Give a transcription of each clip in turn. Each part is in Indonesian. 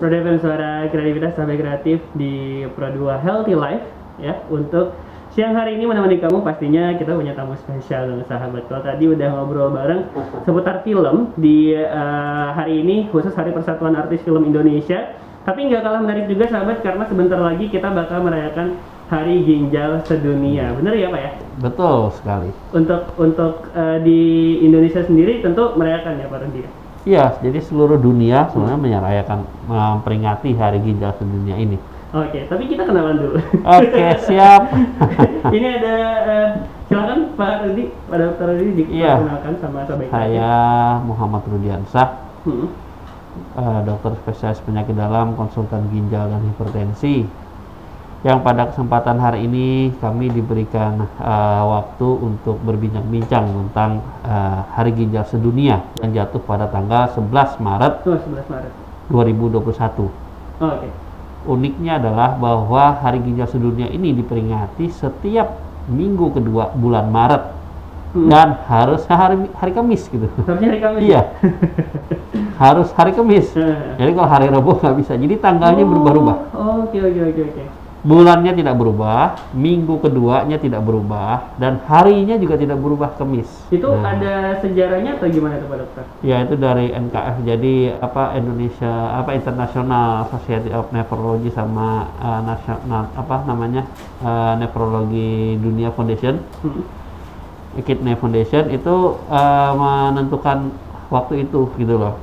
Pro FM Suara Kreativitas sampai kreatif di Pro 2 Healthy Life ya. Untuk siang hari ini menemani kamu pastinya kita punya tamu spesial dong sahabat. Kalau tadi udah ngobrol bareng seputar film di hari ini khusus Hari Persatuan Artis Film Indonesia. Tapi nggak kalah menarik juga sahabat karena sebentar lagi kita bakal merayakan Hari Ginjal Sedunia. Bener ya Pak ya? Betul sekali. Untuk di Indonesia sendiri tentu merayakan ya Pak Rudi. Iya, jadi seluruh dunia sebenarnya merayakan memperingati Hari Ginjal Sedunia ini. Oke, tapi kita kenalan dulu. Oke, siap. Ini ada silakan Pak Rudi, Pak Dr. Rudi diperkenalkan sama sahabat. Saya Muhammad Rudiansah, dokter spesialis penyakit dalam, konsultan ginjal dan hipertensi. Yang pada kesempatan hari ini kami diberikan waktu untuk berbincang-bincang tentang Hari Ginjal Sedunia yang jatuh pada tanggal 11 Maret 2021. Oke. Uniknya adalah bahwa Hari Ginjal Sedunia ini diperingati setiap minggu kedua bulan Maret dan harus hari Kamis gitu. Harusnya hari Kamis. Iya. Harus hari Kamis. Jadi kalau hari Rabu nggak bisa. Jadi tanggalnya berubah-ubah. Oke. Bulannya tidak berubah, minggu keduanya tidak berubah, dan harinya juga tidak berubah Kamis. Itu ada sejarahnya atau gimana tuh Pak Dokter? Ya, itu dari NKF. Jadi International Society of Nephrology sama Nephrology Dunia Foundation, Kidney Foundation itu menentukan waktu itu gitu loh.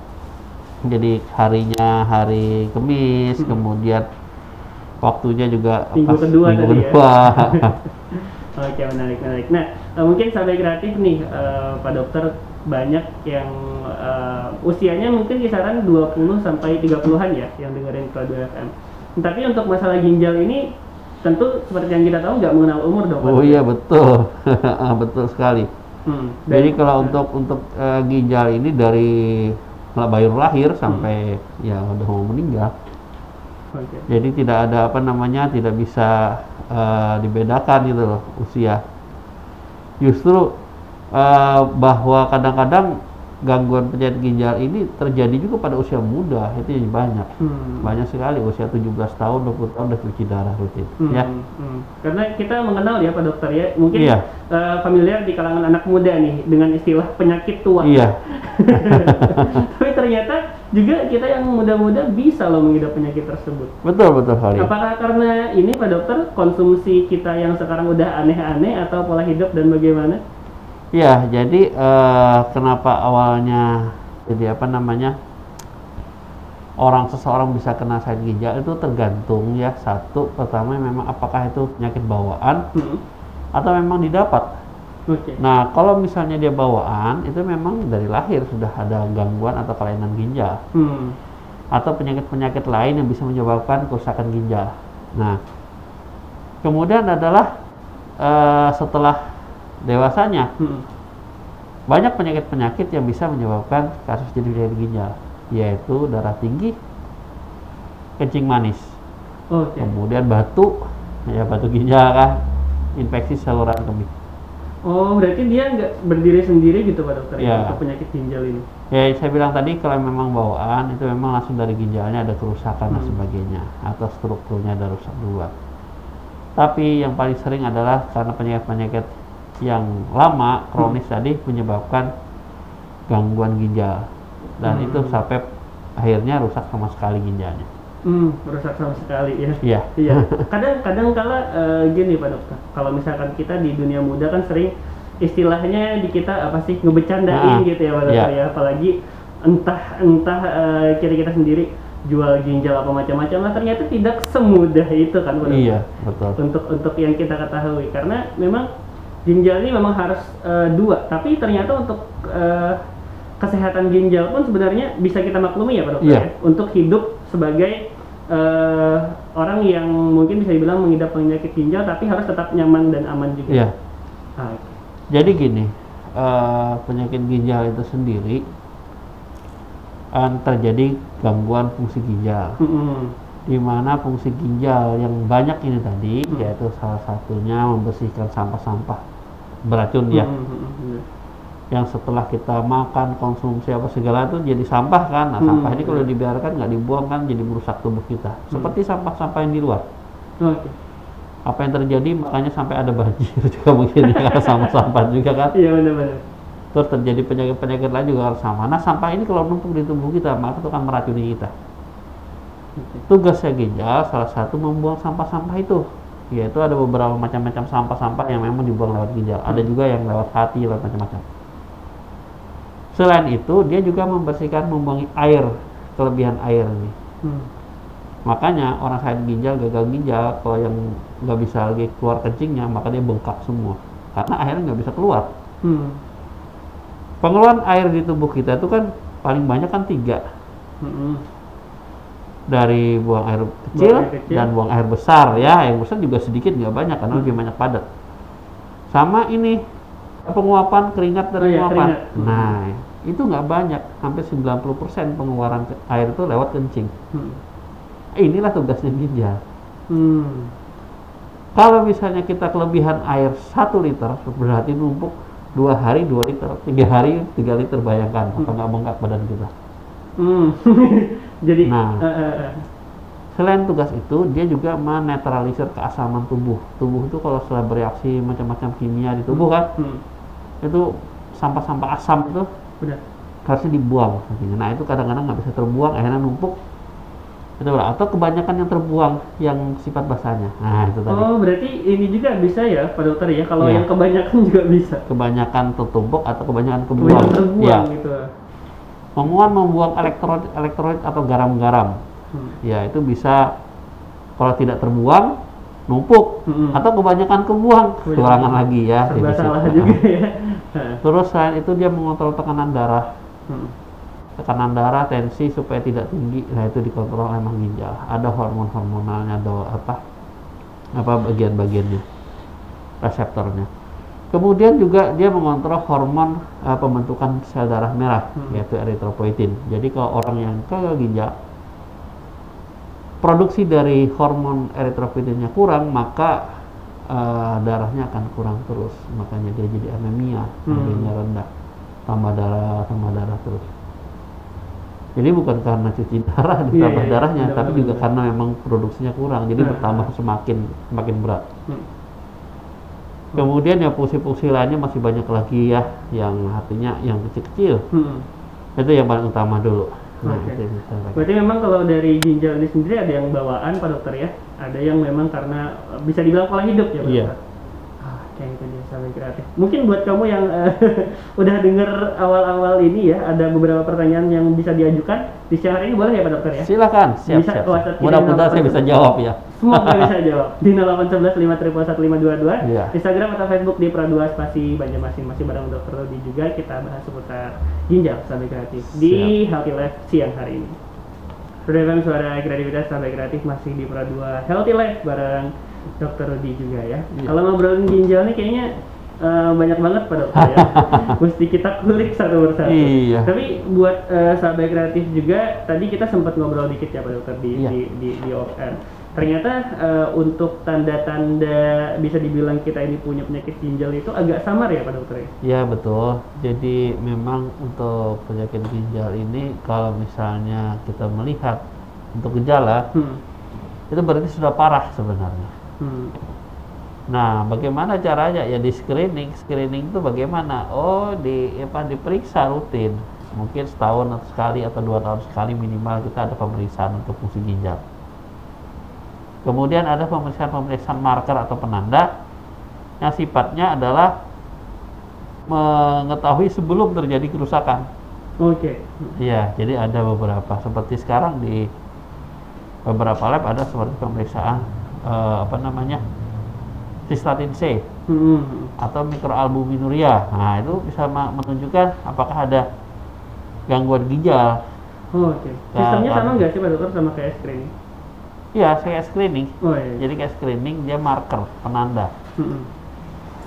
Jadi harinya hari Kamis, kemudian waktunya juga minggu pas kedua minggu tadi kedua. Ya. Oke, menarik. Nah, mungkin sampai kreatif nih Pak Dokter, banyak yang usianya mungkin kisaran 20 sampai 30-an ya yang dengerin Pro 2 FM. Tapi untuk masalah ginjal ini tentu seperti yang kita tahu nggak mengenal umur dong. Oh iya, betul. Betul sekali. Jadi kalau untuk ginjal ini dari baru lahir sampai ya udah mau meninggal. Okay. Jadi tidak ada tidak bisa dibedakan gitu loh usia. Justru bahwa kadang-kadang gangguan penyakit ginjal ini terjadi juga pada usia muda, itu yang banyak. Banyak sekali usia 17 tahun, 20 tahun udah cuci darah rutin. Karena kita mengenal ya Pak Dokter ya, mungkin familiar di kalangan anak muda nih dengan istilah penyakit tua. Iya. Tapi ternyata juga kita yang muda-muda bisa loh mengidap penyakit tersebut. Betul sekali. Apakah karena ini Pak Dokter konsumsi kita yang sekarang udah aneh-aneh atau pola hidup dan bagaimana? Ya, jadi kenapa awalnya jadi seseorang bisa kena sakit ginjal itu tergantung ya. Satu, pertama memang apakah itu penyakit bawaan atau memang didapat. Nah, kalau misalnya dia bawaan, itu memang dari lahir sudah ada gangguan atau kelainan ginjal atau penyakit-penyakit lain yang bisa menyebabkan kerusakan ginjal. Nah, kemudian adalah setelah dewasanya banyak penyakit-penyakit yang bisa menyebabkan kasus jadi penyakit ginjal, yaitu darah tinggi, kencing manis, kemudian batu ginjal kan, infeksi saluran kemih. Oh, berarti dia nggak berdiri sendiri gitu Pak Dokter ya, untuk penyakit ginjal ini? Ya, saya bilang tadi kalau memang bawaan itu memang langsung dari ginjalnya ada kerusakan dan sebagainya, atau strukturnya ada rusak duluan. Tapi yang paling sering adalah karena penyakit-penyakit yang lama, kronis tadi menyebabkan gangguan ginjal, dan itu sampai akhirnya rusak sama sekali ginjalnya. Rusak sama sekali ya. Iya. Kadang kala gini Pak Dokter, kalau misalkan kita di dunia muda kan sering istilahnya di kita ngebecandain gitu ya Pak Dokter ya, apalagi entah kita sendiri jual ginjal apa macam-macam lah, ternyata tidak semudah itu kan Pak Dokter. Iya, betul. Untuk yang kita ketahui, karena memang ginjal ini memang harus dua, tapi ternyata untuk kesehatan ginjal pun sebenarnya bisa kita maklumi ya Pak Dokter ya, untuk hidup sebagai orang yang mungkin bisa dibilang mengidap penyakit ginjal tapi harus tetap nyaman dan aman juga. Iya. Jadi gini, penyakit ginjal itu sendiri terjadi gangguan fungsi ginjal, di mana fungsi ginjal yang banyak ini tadi, yaitu salah satunya membersihkan sampah-sampah beracun ya. yang setelah kita makan, konsumsi apa segala itu jadi sampah kan. Nah, sampah ini kalau dibiarkan nggak dibuang kan jadi merusak tubuh kita. Seperti sampah-sampah yang di luar. Apa yang terjadi makanya sampai ada banjir juga mungkin ya, karena sampah juga kan. Iya benar-benar. Terus terjadi penyakit-penyakit lain juga harus sama. Nah, sampah ini kalau numpuk di tubuh kita maka itu akan meracuni kita. Tugasnya ginjal salah satu membuang sampah-sampah itu. Yaitu ada beberapa macam-macam sampah-sampah yang memang dibuang lewat ginjal. Ada juga yang lewat hati, lewat macam-macam. Selain itu, dia juga membersihkan, membuang air, kelebihan air nih. Makanya orang sakit ginjal, gagal ginjal, kalau yang nggak bisa lagi keluar kencingnya, maka dia bengkak semua. Karena airnya nggak bisa keluar. Pengeluaran air di tubuh kita itu kan paling banyak kan 3. Dari buang air kecil dan buang air besar ya. Yang besar juga sedikit, nggak banyak karena lebih banyak padat. Sama ini penguapan keringat dan penguapan. Nah, itu nggak banyak, hampir 90% pengeluaran air itu lewat kencing. Inilah tugasnya ginjal. Kalau misalnya kita kelebihan air 1 liter, berarti numpuk 2 hari 2 liter, 3 hari 3 liter, bayangkan apa nggak bengkak badan kita. Jadi, selain tugas itu, dia juga menetralisir keasaman tubuh. Tubuh itu kalau setelah bereaksi macam-macam kimia di tubuh kan, itu sampah-sampah asam itu harusnya dibuang. Nah, itu kadang-kadang nggak bisa terbuang, akhirnya numpuk. Itu atau kebanyakan yang terbuang yang sifat basahnya. Nah, itu tadi. Oh, berarti ini juga bisa ya, Pak Dokter ya? Kalau yang kebanyakan juga bisa. Kebanyakan tertumpuk atau kebanyakan kebuang. Terbuang gitu. Membuang elektrolit atau garam-garam. Ya, itu bisa kalau tidak terbuang numpuk atau kebanyakan kebuang, kekurangan lagi ya. Serba salah juga ya. Terus selain itu dia mengontrol tekanan darah. Tekanan darah, tensi supaya tidak tinggi. Nah, itu dikontrol oleh ginjal. Ada hormonalnya, ada apa bagian-bagiannya, reseptornya. Kemudian juga dia mengontrol hormon pembentukan sel darah merah, yaitu eritropoietin. Jadi kalau orang yang gagal ginjal, produksi dari hormon eritropoietinnya kurang, maka darahnya akan kurang terus. Makanya dia jadi anemia, anemia rendah, tambah darah terus. Jadi bukan karena cuci darah ditambah darahnya, tapi juga karena memang produksinya kurang. Jadi bertambah semakin berat. Kemudian ya fungsi-fungsi lainnya masih banyak lagi ya, yang artinya yang kecil-kecil. Itu yang paling utama dulu. Nah, berarti memang kalau dari ginjal ini sendiri ada yang bawaan, Pak Dokter ya? Ada yang memang karena bisa dibilang pola hidup ya, Pak Dokter? Kayak itu dia, Sahabat Kreatif. Mungkin buat kamu yang udah denger awal-awal ini ya, ada beberapa pertanyaan yang bisa diajukan di siang hari ini, boleh ya Pak Dokter ya? Silakan, siap. Mudah-mudahan saya bisa jawab ya. Semoga bisa jawab. Di 0811 511 1522, Instagram atau Facebook di Pro2 Spasi Banjarmasin. Masih bareng Dokter Rudi juga, kita bahas seputar ginjal, Sahabat Kreatif di Healthy Life siang hari ini. Sudah FM Suara Kreativitas, Sahabat Kreatif masih di Pro2 Healthy Life bareng Dokter Rudi juga ya. Kalau ngobrolin ginjal nih kayaknya banyak banget Pak Dokter ya. Mesti kita kulik satu persatu. Tapi buat Sahabat Kreatif juga, tadi kita sempat ngobrol dikit ya Pak Dokter di off-air. Ternyata untuk tanda-tanda bisa dibilang kita ini punya penyakit ginjal itu agak samar ya Pak Dokter ya? Iya betul. Jadi memang untuk penyakit ginjal ini kalau misalnya kita melihat untuk gejala, itu berarti sudah parah sebenarnya. Nah, bagaimana caranya? Ya di screening itu bagaimana? Oh, diperiksa rutin. Mungkin setahun sekali atau 2 tahun sekali minimal kita ada pemeriksaan untuk fungsi ginjal. Kemudian ada pemeriksaan marker atau penanda yang sifatnya adalah mengetahui sebelum terjadi kerusakan. Iya, jadi ada beberapa. Seperti sekarang di beberapa lab ada seperti pemeriksaan sistatin C atau mikroalbuminuria. Nah, itu bisa menunjukkan apakah ada gangguan ginjal. Sistemnya sama nggak sih Pak Dokter sama kayak screening? Iya, kayak screening. Jadi kayak screening dia marker, penanda.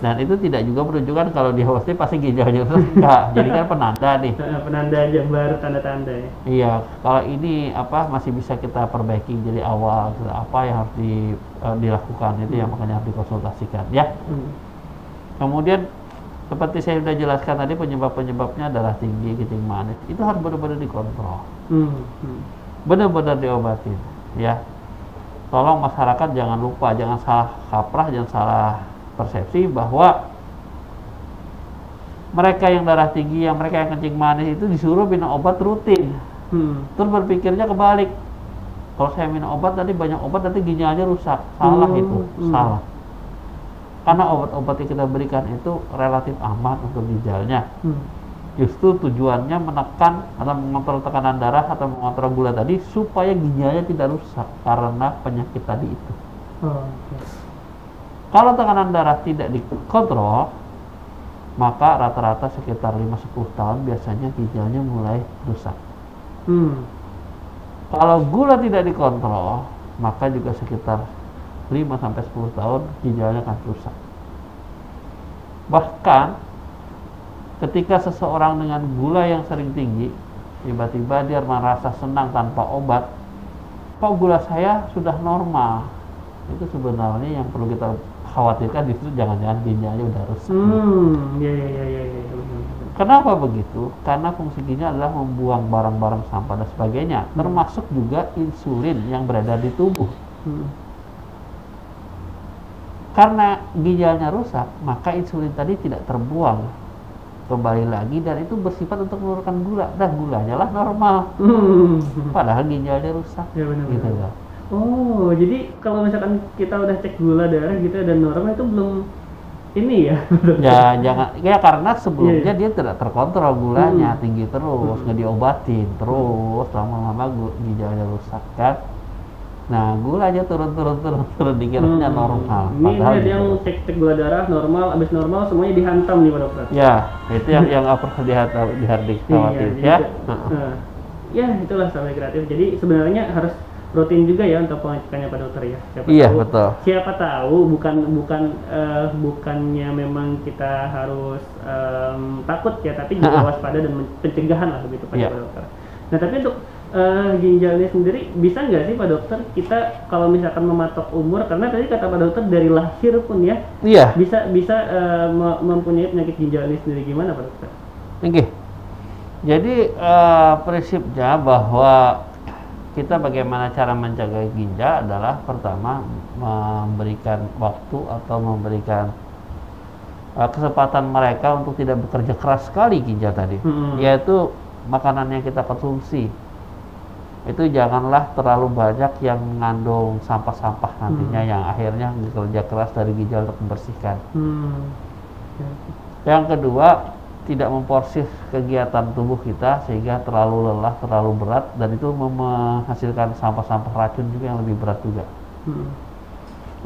Dan itu tidak juga menunjukkan kalau dia positif pasti ginjalnya terus enggak. Jadi kan penanda nih. Penanda aja baru tanda-tanda ya. Iya, kalau ini masih bisa kita perbaiki jadi awal apa yang harus dilakukan itu yang makanya harus dikonsultasikan ya. Kemudian seperti saya sudah jelaskan tadi, penyebabnya darah tinggi, kencing manis, itu harus benar-benar dikontrol, benar-benar diobatin, ya. Tolong masyarakat jangan lupa, jangan salah kaprah, jangan salah persepsi bahwa mereka yang darah tinggi, yang mereka yang kencing manis itu disuruh minum obat rutin. Terus berpikirnya kebalik. Kalau saya minum obat tadi banyak obat, nanti ginjalnya rusak. Salah itu, salah. Karena obat-obat yang kita berikan itu relatif aman untuk ginjalnya. Justru tujuannya menekan atau mengontrol tekanan darah atau mengontrol gula tadi supaya ginjalnya tidak rusak karena penyakit tadi itu. Kalau tekanan darah tidak dikontrol, maka rata-rata sekitar 5-10 tahun biasanya ginjalnya mulai rusak. Kalau gula tidak dikontrol, maka juga sekitar 5-10 tahun ginjalnya akan rusak. Bahkan ketika seseorang dengan gula yang sering tinggi, tiba-tiba dia merasa senang tanpa obat, kok gula saya sudah normal, itu sebenarnya yang perlu kita khawatirkan justru jangan-jangan ginjalnya udah rusak. Kenapa begitu? Karena fungsi ginjal adalah membuang barang-barang sampah dan sebagainya, termasuk juga insulin yang beredar di tubuh. Karena ginjalnya rusak, maka insulin tadi tidak terbuang kembali lagi, dan itu bersifat untuk menurunkan gula, dan gulanya lah normal. Padahal ginjalnya rusak. Ya, benar, gitu benar. Oh, jadi kalau misalkan kita udah cek gula darah gitu dan normal, itu belum ini ya? Ya jangan, ya karena sebelumnya dia tidak terkontrol gulanya, tinggi terus, nggak diobatin terus, lama-lama ginjalnya rusak kan. Nah, gulanya turun dikiranya normal. Ini ada yang cek gula darah normal, habis normal semuanya dihantam nih Pak Dokter. Ya, itu yang harus dikhawatir ya. Ya, itulah sampai kreatif. Jadi sebenarnya harus rutin juga ya untuk pengecekannya Pak Dokter ya. Betul. Siapa tahu bukannya memang kita harus takut ya, tapi juga waspada dan pencegahan lah begitu Pak Dokter. Nah, tapi untuk ginjalnya sendiri bisa nggak sih Pak Dokter kita kalau misalkan mematok umur, karena tadi kata Pak Dokter dari lahir pun ya bisa mempunyai penyakit ginjalnya sendiri, gimana Pak Dokter? Oke. Jadi prinsipnya bahwa kita bagaimana cara menjaga ginjal adalah pertama memberikan waktu atau memberikan kesempatan mereka untuk tidak bekerja keras sekali ginjal tadi, yaitu makanan yang kita konsumsi itu janganlah terlalu banyak yang mengandung sampah-sampah nantinya yang akhirnya bekerja keras dari ginjal untuk membersihkan. Yang kedua, tidak memporsir kegiatan tubuh kita sehingga terlalu lelah, terlalu berat, dan itu menghasilkan sampah-sampah racun juga yang lebih berat juga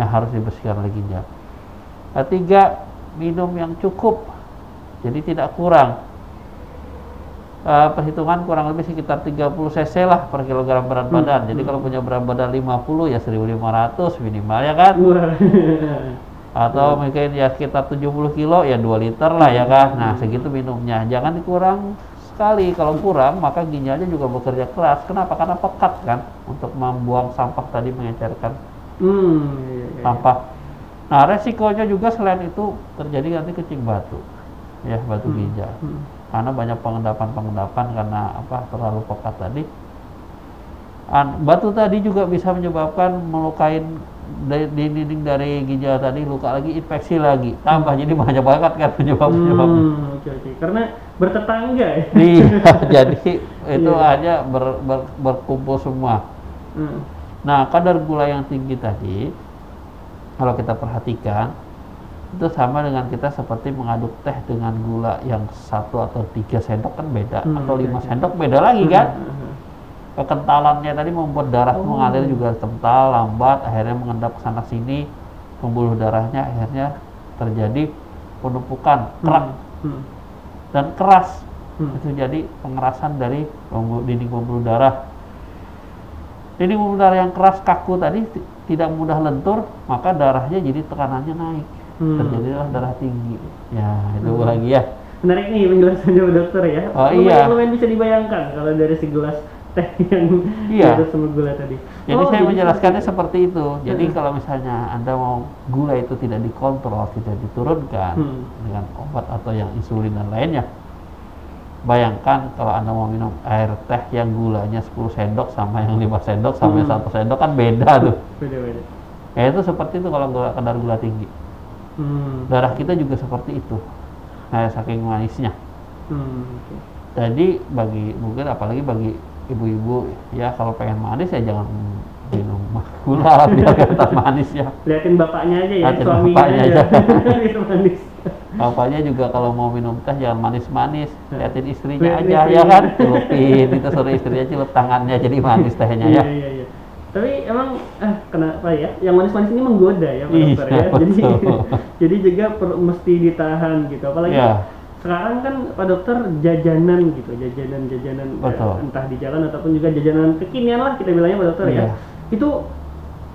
yang harus dibersihkan oleh ginjal. Ketiga, minum yang cukup, jadi tidak kurang. Perhitungan kurang lebih sekitar 30 cc lah per kilogram berat badan. Jadi kalau punya berat badan 50 ya 1.500 minimal ya kan. Atau mungkin ya sekitar 70 kilo ya 2 liter lah ya kan. Nah, segitu minumnya. Jangan dikurang sekali. Kalau kurang maka ginjalnya juga bekerja keras. Kenapa? Karena pekat kan untuk membuang sampah tadi, mengecerkan sampah. Nah, resikonya juga selain itu terjadi nanti kencing batu. Ya, batu ginjal. Karena banyak pengendapan karena terlalu pekat tadi. Batu tadi juga bisa menyebabkan melukai dinding dari ginjal tadi, luka lagi, infeksi lagi, tambah jadi banyak banget kan penyebabnya. Karena bertetangga ya. Iya, jadi itu hanya berkumpul semua. Nah, kadar gula yang tinggi tadi kalau kita perhatikan itu sama dengan kita seperti mengaduk teh dengan gula yang 1 atau 3 sendok kan beda, atau 5 sendok beda lagi kan. Kekentalannya tadi membuat darah mengalir juga kental, lambat, akhirnya mengendap ke sana sini, pembuluh darahnya akhirnya terjadi penumpukan, kerak dan keras. Itu jadi pengerasan dari dinding pembuluh darah. Dinding pembuluh darah yang keras kaku tadi tidak mudah lentur, maka darahnya jadi tekanannya naik. Terjadilah darah tinggi. Ya, itu lagi ya. Menarik nih penjelasannya Dokter ya. Oh iya. Lumayan bisa dibayangkan kalau dari segelas teh yang Iya. sama gula tadi. Jadi saya menjelaskannya itu. seperti itu. Jadi kalau misalnya Anda mau gula itu tidak dikontrol, tidak diturunkan dengan obat atau yang insulin dan lainnya, bayangkan kalau Anda mau minum air teh yang gulanya 10 sendok sama yang 5 sendok sama yang 1 sendok kan beda tuh. Beda-beda. Ya itu seperti itu kalau kadar gula tinggi. Darah kita juga seperti itu. Nah, saking manisnya. Okay. Jadi mungkin apalagi bagi ibu-ibu ya kalau pengen manis ya jangan minum gula biar kelihatan manis ya. Lihatin bapaknya aja ya, lihatin suaminya bapaknya aja. Itu manis. Bapaknya juga kalau mau minum teh jangan manis-manis, lihatin istrinya Lihatin aja istrinya. ya kan, celupin itu suruh istrinya celup tangannya jadi manis tehnya ya. Iya. Tapi emang kenapa ya? Yang manis-manis ini menggoda ya Pak Iya, Dokter ya. Jadi betul. jadi juga mesti ditahan gitu. Apalagi sekarang kan Pak Dokter jajanan gitu, jajanan entah di jalan ataupun juga jajanan kekinian lah kita bilangnya Pak Dokter ya. Itu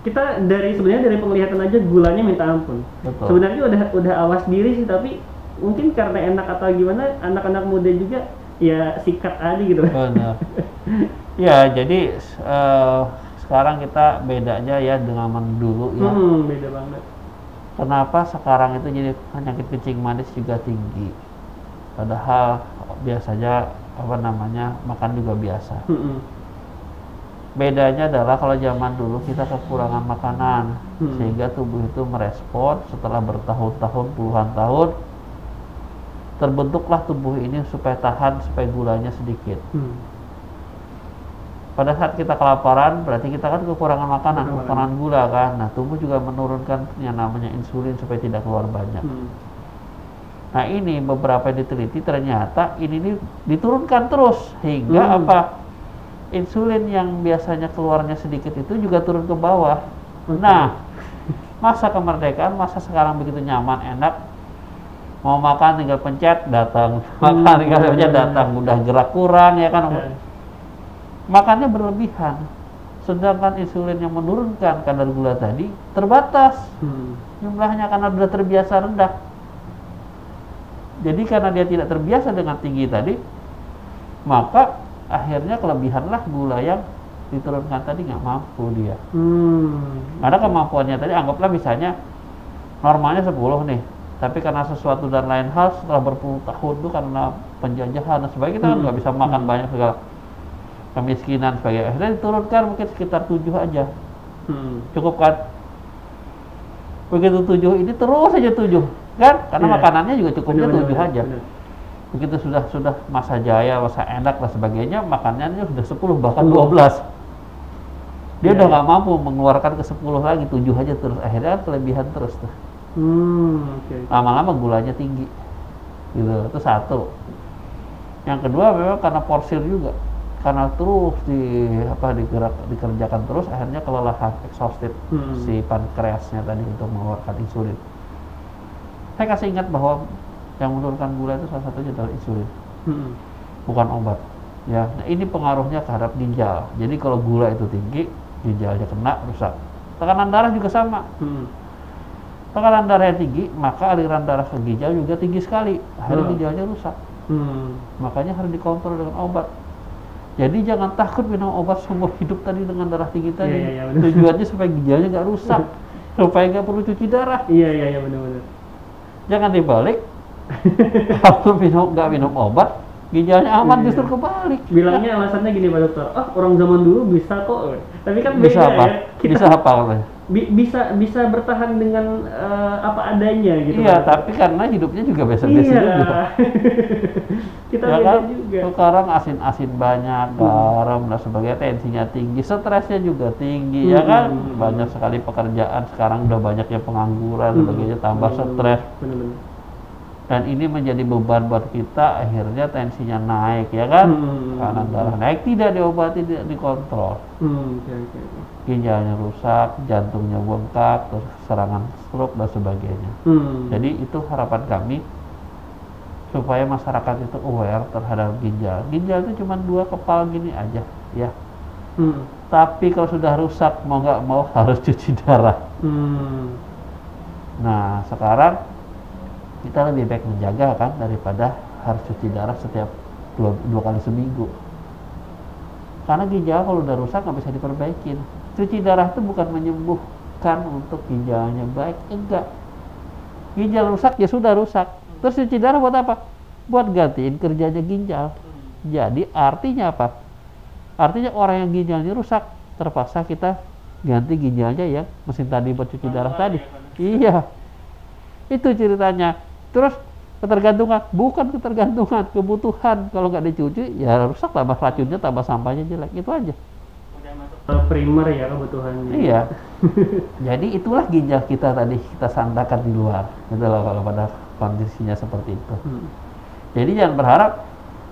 kita sebenarnya dari penglihatan aja gulanya minta ampun. Sebenarnya udah awas diri sih, tapi mungkin karena enak atau gimana anak-anak muda juga ya sikat aja gitu. Benar. Ya, jadi sekarang kita bedanya ya dengan dulu ya. Beda banget. Kenapa sekarang itu jadi penyakit kencing manis juga tinggi? Padahal biasanya makan juga biasa. Bedanya adalah kalau zaman dulu kita kekurangan makanan sehingga tubuh itu merespon setelah bertahun-tahun puluhan tahun terbentuklah tubuh ini supaya tahan supaya gulanya sedikit. Pada saat kita kelaparan berarti kita kan kekurangan makanan, kekurangan gula kan. Nah, tubuh juga menurunkan yang namanya insulin supaya tidak keluar banyak. Nah, ini beberapa diteliti ternyata ini diturunkan terus hingga insulin yang biasanya keluarnya sedikit itu juga turun ke bawah. Nah, masa kemerdekaan, masa sekarang begitu nyaman, enak, mau makan tinggal pencet datang, makan tinggal pencet datang, udah gerak kurang ya kan. Makannya berlebihan, sedangkan insulin yang menurunkan kadar gula tadi terbatas jumlahnya karena sudah terbiasa rendah. Jadi karena dia tidak terbiasa dengan tinggi tadi, maka akhirnya kelebihanlah gula yang diturunkan tadi nggak mampu dia. Karena kemampuannya tadi anggaplah misalnya normalnya 10 nih, tapi karena sesuatu dan lain hal setelah berpuluh tahun itu karena penjajahan dan sebagainya kita nggak bisa makan banyak segala kemiskinan sebagainya, akhirnya diturunkan mungkin sekitar 7 aja. Cukup kan? Begitu 7 ini terus aja 7 kan? Karena makanannya juga cukupnya 7 aja. Begitu sudah masa jaya, masa enak dan sebagainya, makanannya sudah 10 bahkan 12. Dia udah nggak mampu mengeluarkan ke 10 lagi, 7 aja terus. Akhirnya kan kelebihan terus tuh. Lama-lama gulanya tinggi. Gitu. Itu satu. Yang kedua memang karena porsir juga. Karena terus dikerjakan terus, akhirnya kelelahan, exhausted si pankreasnya tadi untuk mengeluarkan insulin. Saya kasih ingat bahwa yang menurunkan gula itu salah satunya adalah insulin, bukan obat. Ya, nah ini pengaruhnya terhadap ginjal. Jadi kalau gula itu tinggi, ginjalnya kena, rusak. Tekanan darah juga sama. Tekanan darah yang tinggi, maka aliran darah ke ginjal juga tinggi sekali. Akhirnya ginjalnya rusak. Makanya harus dikontrol dengan obat. Jadi jangan takut minum obat seumur hidup tadi dengan darah tinggi tadi. Tujuannya supaya ginjalnya nggak rusak, supaya nggak perlu cuci darah. Iya benar-benar. Jangan dibalik. Kalau nggak minum obat, ginjalnya aman, justru kebalik. Bilangnya alasannya gini Pak Dokter, orang zaman dulu bisa kok, tapi kan beda bisa apa? ya. Bisa apa katanya? Bisa bertahan dengan apa adanya gitu. Iya, tapi karena hidupnya juga biasa-biasa juga. Kita ya beda kan? juga. Sekarang asin-asin banyak, garam dan sebagainya, tensinya tinggi, stresnya juga tinggi, ya kan? Banyak sekali pekerjaan, sekarang udah banyak yang pengangguran, sebagainya, tambah stres. Benar-benar. Dan ini menjadi beban buat kita, akhirnya tensinya naik, ya kan? Karena darah naik, tidak diobati, tidak dikontrol. Ginjalnya rusak, jantungnya bengkak, terus serangan stroke dan sebagainya. Jadi itu harapan kami supaya masyarakat itu aware terhadap ginjal. Ginjal itu cuma 2 kepal gini aja, ya. Tapi kalau sudah rusak, mau nggak mau harus cuci darah. Nah, sekarang kita lebih baik menjaga kan daripada harus cuci darah setiap dua kali seminggu. Karena ginjal kalau udah rusak nggak bisa diperbaikin. Cuci darah itu bukan menyembuhkan untuk ginjalnya baik, enggak. Ginjal rusak ya sudah rusak. Terus cuci darah buat apa? Buat gantiin kerjanya ginjal. Jadi artinya apa? Artinya orang yang ginjalnya rusak, terpaksa kita ganti ginjalnya yang mesin tadi buat cuci darah tadi. Iya, itu ceritanya. Terus ketergantungan, bukan ketergantungan, kebutuhan. Kalau nggak dicuci, ya rusak, tambah racunnya, tambah sampahnya jelek. Itu aja. Udah masuk primer ya kebutuhannya. Iya. Jadi itulah ginjal kita tadi kita sandakan di luar. Itu loh kalau pada kondisinya seperti itu. Jadi jangan berharap,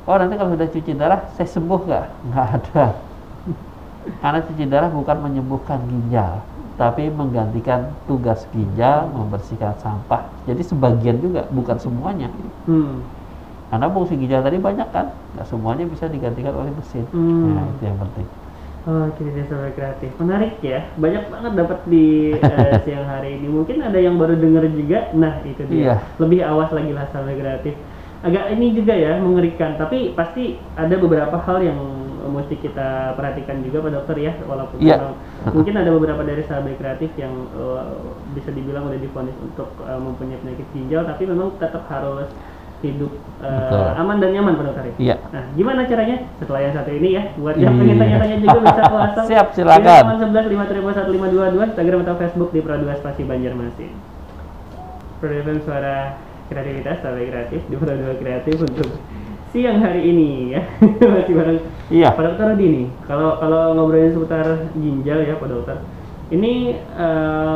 oh nanti kalau sudah cuci darah, saya sembuh nggak? Nggak ada. Karena cuci darah bukan menyembuhkan ginjal, tapi menggantikan tugas ginjal, membersihkan sampah. Jadi sebagian juga, bukan semuanya. Karena fungsi ginjal tadi banyak kan, nggak semuanya bisa digantikan oleh mesin. Nah, itu yang penting. Oke, Sahabat Kreatif. Menarik ya, banyak banget dapat di siang hari ini. Mungkin ada yang baru dengar juga, nah itu dia. Iya. Lebih awas lagi lah Sahabat Kreatif. Agak ini juga ya, mengerikan. Tapi pasti ada beberapa hal yang mesti kita perhatikan juga Pak Dokter ya, walaupun mungkin ada beberapa dari sahabat kreatif yang bisa dibilang udah divonis untuk mempunyai penyakit ginjal, tapi memang tetap harus hidup aman dan nyaman Pak Dokter ya. Iya. Nah, gimana caranya? Setelah yang satu ini ya, buat yang pengen tanya-tanya juga bisa ke WhatsApp. Siap, silakan. 11 5 Instagram atau Facebook di Pro2 Spasi Banjarmasin. Pro2 Suara Kreativitas sahabat kreatif di Pro2 Kreatif untuk siang hari ini ya. Masih bareng Pak Dokter Rudi nih. Kalau ngobrolin seputar ginjal ya Pak Dokter, ini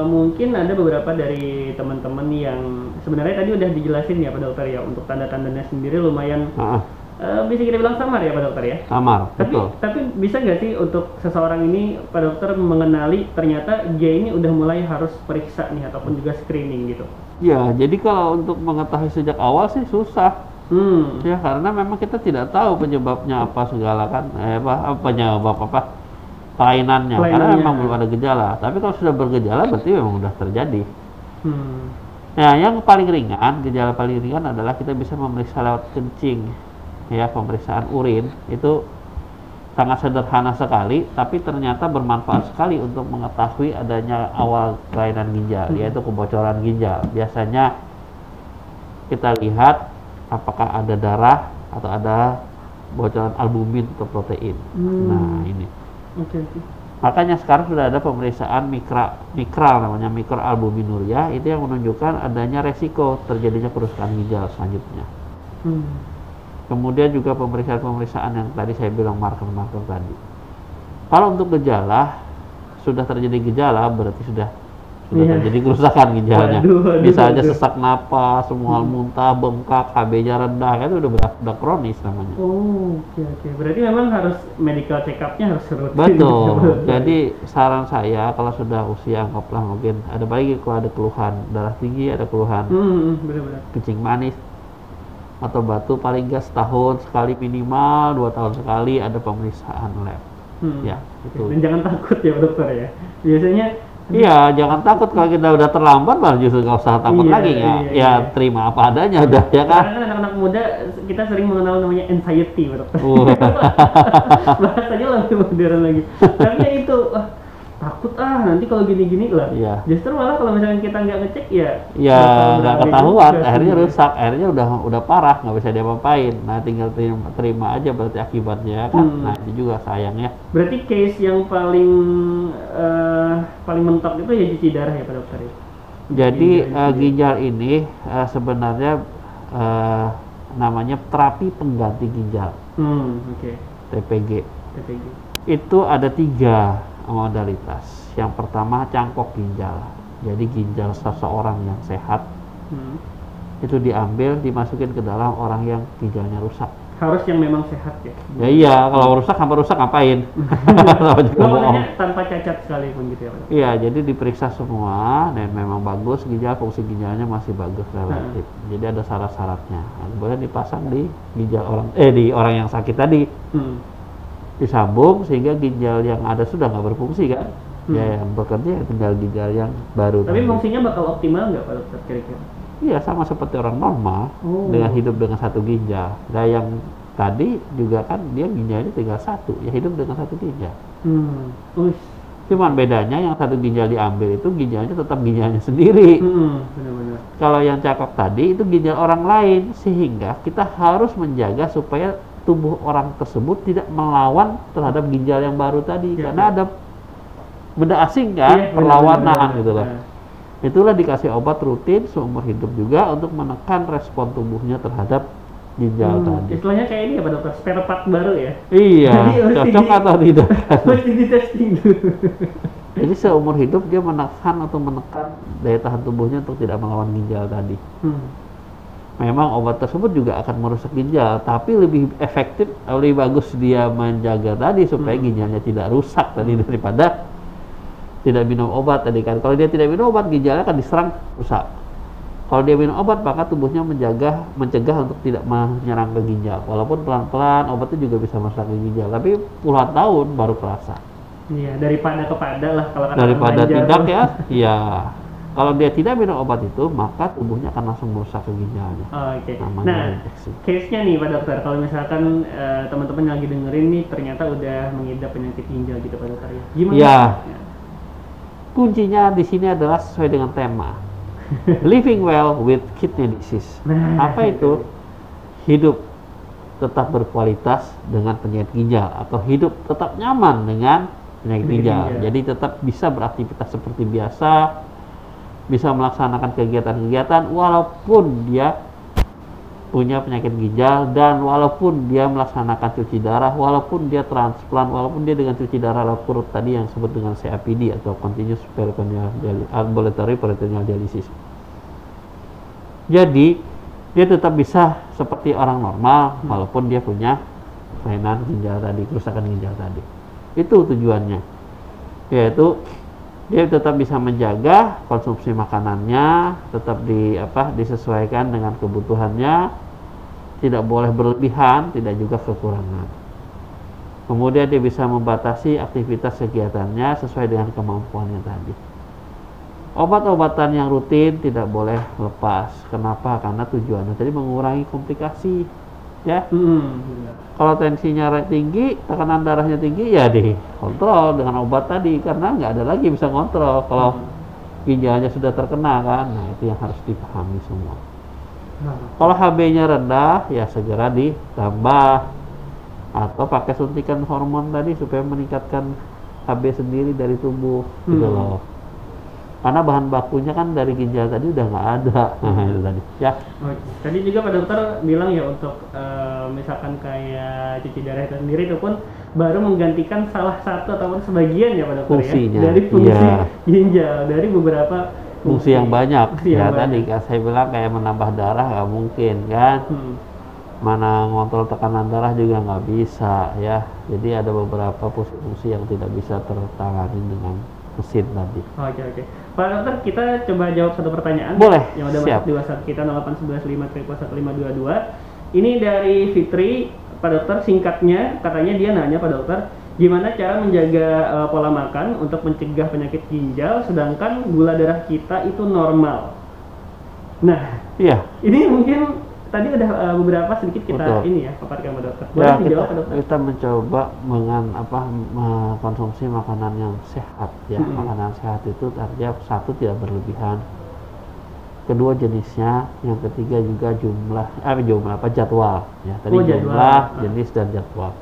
mungkin ada beberapa dari teman-teman yang sebenarnya tadi udah dijelasin ya Pak Dokter ya, untuk tanda-tandanya sendiri lumayan bisa kita bilang samar ya Pak Dokter ya. Samar, betul. Tapi bisa nggak sih untuk seseorang ini Pak Dokter mengenali ternyata dia ini udah mulai harus periksa nih ataupun juga screening gitu? Ya, jadi kalau untuk mengetahui sejak awal sih susah. Ya, karena memang kita tidak tahu penyebabnya apa segala kan, penyebab apa kelainannya, karena memang belum ada gejala. Tapi kalau sudah bergejala berarti memang sudah terjadi. Nah, yang paling ringan, gejala paling ringan adalah kita bisa memeriksa lewat kencing, ya, pemeriksaan urin itu sangat sederhana sekali, tapi ternyata bermanfaat sekali untuk mengetahui adanya awal kelainan ginjal, yaitu kebocoran ginjal. Biasanya kita lihat apakah ada darah atau ada bocoran albumin atau protein. Nah, ini. Makanya sekarang sudah ada pemeriksaan mikral namanya mikroalbuminuria, itu yang menunjukkan adanya resiko terjadinya kerusakan ginjal selanjutnya. Kemudian juga pemeriksaan yang tadi saya bilang marker-marker tadi. Kalau untuk gejala, sudah terjadi gejala berarti sudah terjadi kerusakan ginjalnya. Bisa aja sesak napas, mual muntah, bengkak, HB-nya rendah, itu udah kronis namanya. Oke. Berarti memang harus medical check up-nya harus rutin. Betul. Jadi saran saya kalau sudah usia anggaplah mungkin ada lagi kalau ada keluhan darah tinggi, ada keluhan kencing manis atau batu, paling nggak setahun sekali minimal, 2 tahun sekali ada pemeriksaan lab. Ya, itu. Dan jangan takut ya Dokter ya. Biasanya iya, jangan takut kalau kita udah terlambat, malah justru nggak usah takut lagi ya. Terima apa adanya udah ya kan. Karena anak-anak muda kita sering mengenal namanya anxiety, Dokter. Bahasanya lebih modern lagi. Tapi ya itu takut nanti kalau gini-gini lah. Justru malah kalau misalnya kita nggak ngecek ya nggak ketahuan, akhirnya rusak, akhirnya udah parah, nggak bisa diapa-apain. Nah, tinggal terima aja berarti akibatnya kan. Nah, itu juga sayangnya. Berarti case yang paling mentok itu ya cuci darah ya Pak Dokter ya. Jadi ginjal ini sebenarnya namanya terapi pengganti ginjal. TPG. Itu ada 3 modalitas. Yang pertama cangkok ginjal. Jadi ginjal seseorang yang sehat itu diambil, dimasukin ke dalam orang yang ginjalnya rusak. Harus yang memang sehat ya. Ya iya, kalau rusak ngapain? Tanpa cacat sekalipun gitu ya Pak. Iya, jadi diperiksa semua dan memang bagus ginjal, fungsi ginjalnya masih bagus relatif. Jadi ada syarat-syaratnya. Kemudian dipasang di ginjal di orang yang sakit tadi. Disambung sehingga ginjal yang ada sudah nggak berfungsi kan. Ya, yang bekerja tinggal ginjal yang baru. Tapi fungsinya bakal optimal nggak Pak Dokter kira-kira? Iya, sama seperti orang normal dengan hidup dengan satu ginjal. Nah, yang tadi juga kan dia ginjalnya tinggal satu, ya hidup dengan satu ginjal. Cuman bedanya yang satu ginjal diambil itu ginjalnya tetap ginjalnya sendiri. Benar-benar. Kalau yang cakap tadi itu ginjal orang lain, sehingga kita harus menjaga supaya tubuh orang tersebut tidak melawan terhadap ginjal yang baru tadi, karena ada benda asing kan, perlawanan gitu loh. Itulah dikasih obat rutin seumur hidup juga untuk menekan respon tubuhnya terhadap ginjal tadi. Istilahnya kayak ini ya Pak Dokter, spare part baru ya? Iya, cocok atau tidak? Mesti di testing dulu. Jadi seumur hidup dia menekan daya tahan tubuhnya untuk tidak melawan ginjal tadi. Memang obat tersebut juga akan merusak ginjal, tapi lebih efektif, lebih bagus dia menjaga tadi supaya ginjalnya tidak rusak tadi daripada tidak minum obat tadi kan. Kalau dia tidak minum obat, ginjalnya akan diserang rusak. Kalau dia minum obat, maka tubuhnya mencegah untuk tidak menyerang ke ginjal. Walaupun pelan-pelan obatnya juga bisa merusak ke ginjal, tapi puluhan tahun baru kerasa. Iya, daripada kepada lah kalau kata daripada tidak ya. Iya. Kalau dia tidak minum obat itu, maka tubuhnya akan langsung merusak ke ginjalnya. Oke. Nah, case-nya nih Pak Dokter, kalau misalkan teman-teman yang lagi dengerin nih ternyata udah mengidap penyakit ginjal gitu Pak Dokter ya. Gimana? Ya. Kuncinya di sini adalah sesuai dengan tema. Living well with kidney disease. Apa itu? Hidup tetap berkualitas dengan penyakit ginjal, atau hidup tetap nyaman dengan penyakit ginjal. Jadi tetap bisa beraktivitas seperti biasa, bisa melaksanakan kegiatan-kegiatan walaupun dia punya penyakit ginjal, dan walaupun dia melaksanakan cuci darah, walaupun dia transplant, walaupun dia dengan cuci darah lakur tadi yang disebut dengan CAPD atau Continuous Ambulatory Peritoneal Dialysis. Jadi dia tetap bisa seperti orang normal walaupun dia punya kelainan ginjal tadi, kerusakan ginjal tadi. Itu tujuannya, yaitu dia tetap bisa menjaga konsumsi makanannya, tetap disesuaikan dengan kebutuhannya, tidak boleh berlebihan, tidak juga kekurangan. Kemudian dia bisa membatasi aktivitas kegiatannya sesuai dengan kemampuannya tadi. Obat-obatan yang rutin tidak boleh lepas. Kenapa? Karena tujuannya tadi mengurangi komplikasi, ya. Kalau tensinya tinggi, tekanan darahnya tinggi, ya dikontrol dengan obat tadi, karena nggak ada lagi bisa kontrol kalau ginjalnya sudah terkena kan. Nah, itu yang harus dipahami semua. Kalau HB-nya rendah, ya segera ditambah atau pakai suntikan hormon tadi supaya meningkatkan HB sendiri dari tubuh, gitu loh. Karena bahan bakunya kan dari ginjal tadi udah nggak ada. Nah, itu tadi ya. Tadi juga Pak Dokter bilang ya untuk misalkan kayak cuci darah itu sendiri itu pun baru menggantikan salah satu ataupun sebagian ya Pak Dokter fungsinya, ya, dari fungsi ginjal, dari beberapa fungsi yang banyak. Tadi saya bilang kayak menambah darah nggak mungkin kan. Mana ngontrol tekanan darah juga nggak bisa ya. Jadi ada beberapa fungsi yang tidak bisa tertangani dengan mesin tadi. Oke. Pak Dokter, kita coba jawab satu pertanyaan. Boleh. Yang udah masuk di WhatsApp kita 0811531522. Ini dari Fitri, Pak Dokter, singkatnya katanya dia nanya Pak Dokter, gimana cara menjaga pola makan untuk mencegah penyakit ginjal sedangkan gula darah kita itu normal. Nah, iya. Ini mungkin tadi udah beberapa sedikit kita ini ya paparkan Pak Dokter. Boleh dijawab Pak Dokter? Kita mencoba mengkonsumsi makanan yang sehat ya. Makanan sehat itu artinya satu tidak berlebihan. Kedua jenisnya, yang ketiga juga jadwal ya. Tadi jumlah, jenis dan jadwal.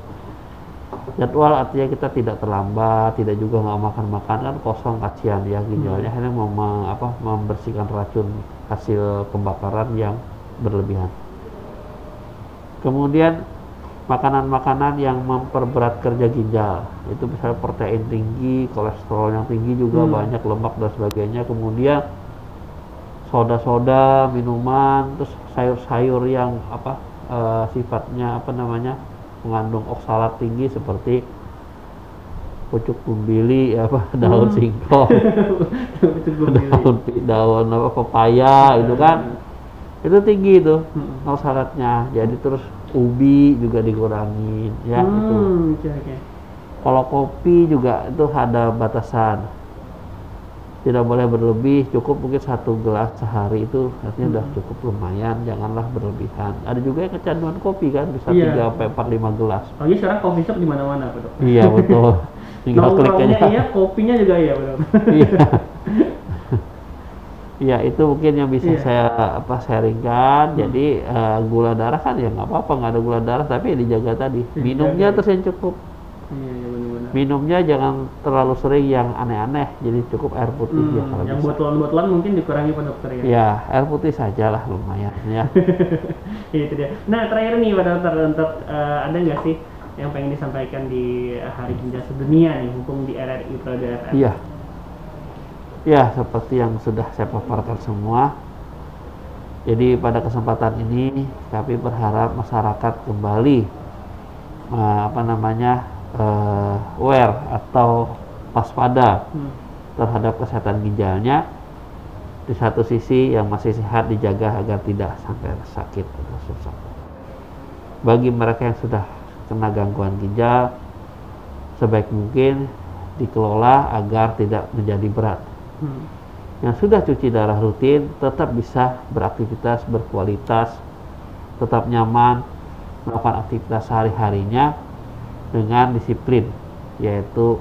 Jadwal artinya kita tidak terlambat, tidak juga nggak makan kan kosong, kasihan ya ginjalnya, hanya membersihkan racun hasil pembakaran yang berlebihan. Kemudian makanan-makanan yang memperberat kerja ginjal, itu misalnya protein tinggi, kolesterol yang tinggi juga banyak, lemak dan sebagainya. Kemudian soda-soda, minuman, terus sayur-sayur yang sifatnya mengandung oksalat tinggi seperti pucuk bumbili, daun singkong, daun pepaya, itu kan itu tinggi itu oksalatnya. Jadi terus ubi juga dikurangin ya. Itu kalau kopi juga itu ada batasan. Tidak boleh berlebih, cukup mungkin 1 gelas sehari itu artinya udah cukup lumayan, janganlah berlebihan. Ada juga yang kecanduan kopi kan, bisa 3-4-5 gelas. Apalagi sekarang coffee shop di mana-mana, Pak Dok. Iya betul. Tinggal klik aja. Iya, kopinya juga iya, Pak Dok. Iya. Iya, itu mungkin yang bisa saya sharingkan. Jadi gula darah kan ya nggak apa-apa, nggak ada gula darah, tapi dijaga tadi. Minumnya terus yang cukup. Iya, benar-benar. Minumnya jangan terlalu sering yang aneh-aneh, jadi cukup air putih ya kalau yang bisa. botolan-botolan mungkin dikurangi Pak Dokter ya. Ya, air putih saja lah lumayan ya. Itu dia. Nah, terakhir nih Pak Dokter, untuk ada nggak sih yang pengen disampaikan di Hari Ginjal Sedunia nih, mumpung di RRI Prado FM? Iya. Ya, seperti yang sudah saya paparkan semua. Jadi pada kesempatan ini kami berharap masyarakat kembali aware atau waspada terhadap kesehatan ginjalnya. Di satu sisi yang masih sehat dijaga agar tidak sampai sakit atau susah. Bagi mereka yang sudah kena gangguan ginjal, sebaik mungkin dikelola agar tidak menjadi berat. Yang sudah cuci darah rutin tetap bisa beraktivitas berkualitas, tetap nyaman melakukan aktivitas sehari-harinya dengan disiplin, yaitu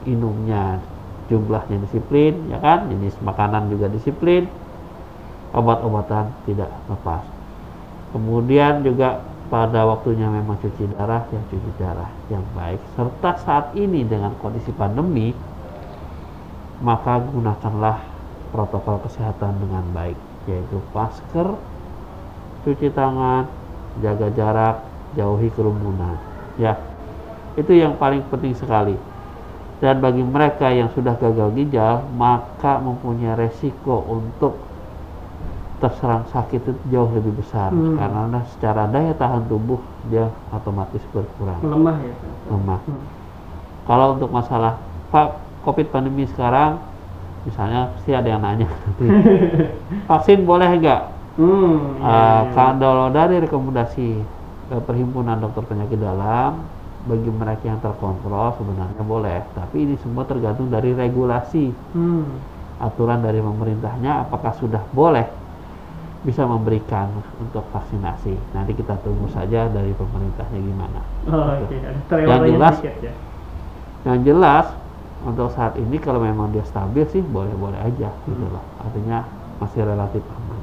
minumnya jumlahnya disiplin, ya kan, jenis makanan juga disiplin, obat-obatan tidak lepas. Kemudian juga pada waktunya memang cuci darah, ya cuci darah yang baik. Serta saat ini dengan kondisi pandemi, maka gunakanlah protokol kesehatan dengan baik, yaitu masker, cuci tangan, jaga jarak, jauhi kerumunan. Ya, itu yang paling penting sekali. Dan bagi mereka yang sudah gagal ginjal, maka mempunyai resiko untuk terserang sakit itu jauh lebih besar, karena secara daya tahan tubuh dia otomatis berkurang. Lemah ya? Lemah. Kalau untuk masalah COVID pandemi sekarang, misalnya pasti ada yang nanya nanti, vaksin boleh enggak? Kalau dari rekomendasi Perhimpunan Dokter Penyakit Dalam, bagi mereka yang terkontrol sebenarnya boleh, tapi ini semua tergantung dari regulasi, aturan dari pemerintahnya, apakah sudah boleh bisa memberikan untuk vaksinasi. Nanti kita tunggu saja dari pemerintahnya gimana. Yang jelas untuk saat ini kalau memang dia stabil sih boleh-boleh aja gitu loh. Artinya masih relatif aman.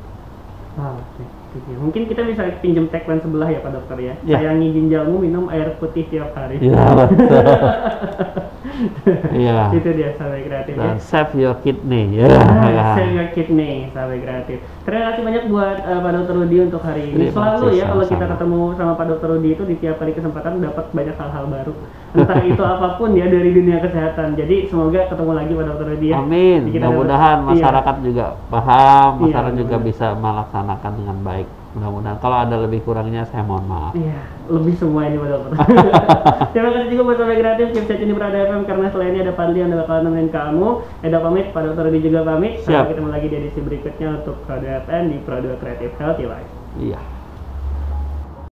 Mungkin kita bisa pinjam tagline sebelah ya Pak Dokter ya. Sayangi ginjalmu, minum air putih tiap hari. Iya betul. Iya. Itu dia sahabat kreatif. Dan save your kidney. Save your kidney, sahabat kreatif. Terima kasih banyak buat Pak Dokter Rudi untuk hari ini. Selalu ya kalau kita ketemu sama Pak Dokter Rudi itu di tiap kali kesempatan dapat banyak hal-hal baru. Entah itu apapun ya dari dunia kesehatan. Jadi semoga ketemu lagi Pak Dokter Rudi ya. Amin. Mudah-mudahan masyarakat juga paham, masyarakat juga bisa melaksanakan dengan baik. Mudah-mudahan. Kalau ada lebih kurangnya saya mohon maaf. Iya, lebih semua ini Pak Dokter. Terima kasih juga buat Sobat Kreatif, keep stay tune di Prado FM karena selain ini ada Fadli yang bakal nemenin kamu. Eda pamit, Pak Dokter Rudi juga pamit. Sampai ketemu lagi di edisi berikutnya untuk Prado FM di Prado Creative Healthy Life. Iya.